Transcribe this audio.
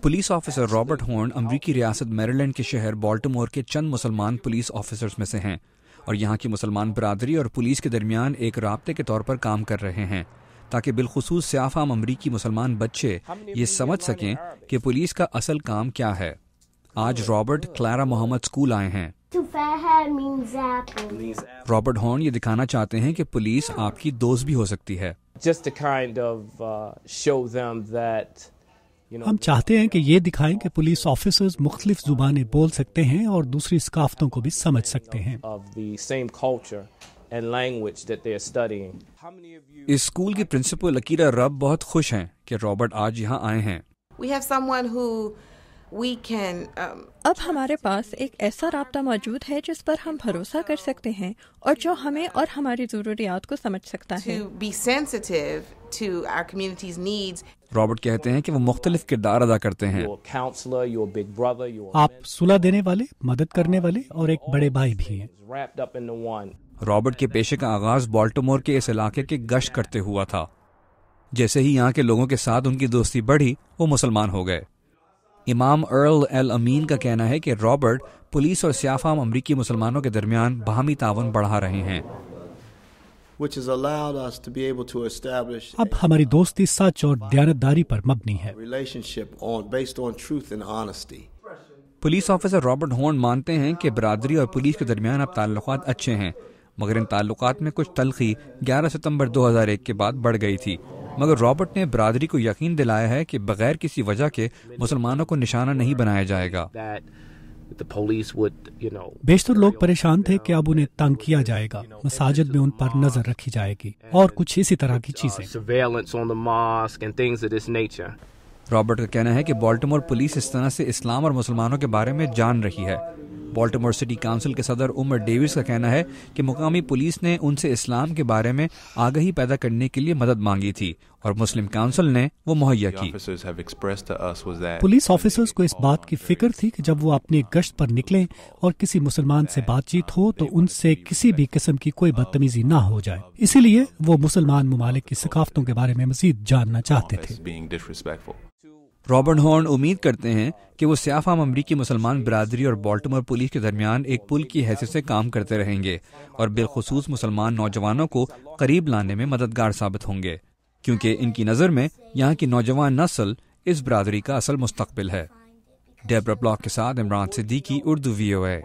Police officer Robert horn امریکی ریاست میریلینڈ کے شہر بالٹیمور کے چند مسلمان پولیس آفیسرز میں سے ہیں اور یہاں کی مسلمان برادری اور پولیس کے درمیان ایک رابطے کے طور پر کام کر رہے ہیں تاکہ بالخصوص سیاہ فام امریکی مسلمان بچے یہ سمجھ سکیں کہ پولیس کا اصل کام کیا ہے۔ آج رابرٹ کلیرا محمد اسکول آئے ہیں۔ رابرٹ ہورن یہ دکھانا چاہتے ہیں کہ پولیس آپ کی دوست بھی ہو سکتی ہے۔ ہم چاہتے ہیں کہ یہ دکھائیں کہ پولیس آفیسرز مختلف زبانیں بول سکتے ہیں اور دوسری ثقافتوں کو بھی سمجھ سکتے ہیں۔ اس اسکول کی پرنسپل عقیدہ رب بہت خوش ہیں کہ رابرٹ آج یہاں آئے ہیں۔ اب ہمارے پاس ایک ایسا رابطہ موجود ہے جس پر ہم بھروسہ کر سکتے ہیں اور جو ہمیں اور ہماری ضروریات کو سمجھ سکتا ہے۔ رابرٹ کہتے ہیں کہ وہ مختلف کردار ادا کرتے ہیں۔ آپ صلح دینے والے، مدد کرنے والے اور ایک بڑے بھائی بھی ہیں۔ رابرٹ کے پیشے کا آغاز بالٹیمور کے اس علاقے کے گشت کرتے ہوا تھا۔ جیسے ہی یہاں کے لوگوں کے ساتھ ان کی دوستی بڑھی، وہ مسلمان ہو گئے۔ امام ارل ایل امین کا کہنا ہے کہ رابرٹ پولیس اور سیاہ فام امریکی مسلمانوں کے درمیان باہمی تعاون بڑھا رہے ہیں۔ اب ہماری دوستی سچ اور دیانتداری پر مبنی ہے۔ پولیس آفیسر رابرٹ ہورن مانتے ہیں کہ برادری اور پولیس کے درمیان اب تعلقات اچھے ہیں، مگر ان تعلقات میں کچھ تلخی 11 ستمبر 2001 کے بعد بڑھ گئی تھی۔ مگر رابرٹ نے برادری کو یقین دلایا ہے کہ بغیر کسی وجہ کے مسلمانوں کو نشانہ نہیں بنایا جائے گا۔ بیشتر لوگ پریشان تھے کہ اب انہیں تنگ کیا جائے گا، مساجد میں ان پر نظر رکھی جائے گی اور کچھ اسی طرح کی چیزیں۔ رابرٹ کا کہنا ہے کہ بالٹیمور پولیس اس طرح سے اسلام اور مسلمانوں کے بارے میں جان رہی ہے۔ بالٹیمور سٹی کونسل کے صدر عمر ڈیوس کا کہنا ہے کہ مقامی پولیس نے ان سے اسلام کے بارے میں آگہی پیدا کرنے کے لیے مدد مانگی تھی اور مسلم کونسل نے وہ مہیا کی۔ پولیس آفیسرز کو اس بات کی فکر تھی کہ جب وہ اپنی گشت پر نکلیں اور کسی مسلمان سے بات چیت ہو تو ان سے کسی بھی قسم کی کوئی بدتمیزی نہ ہو جائے، اسی لیے وہ مسلمان ممالک کی ثقافتوں کے بارے میں مزید جاننا چاہتے تھے۔ رابرٹ ہورن امید کرتے ہیں کہ وہ سیاہ فام امریکی مسلمان برادری اور بالٹیمور پولیس کے درمیان ایک پل کی حیثیت سے کام کرتے رہیں گے اور بالخصوص مسلمان نوجوانوں کو قریب لانے میں مددگار ثابت ہوں گے، کیونکہ ان کی نظر میں یہاں کی نوجوان نسل اس برادری کا اصل مستقبل ہے۔ ڈیبرا بلاک کے ساتھ عمران صدیقی، اردو VOA۔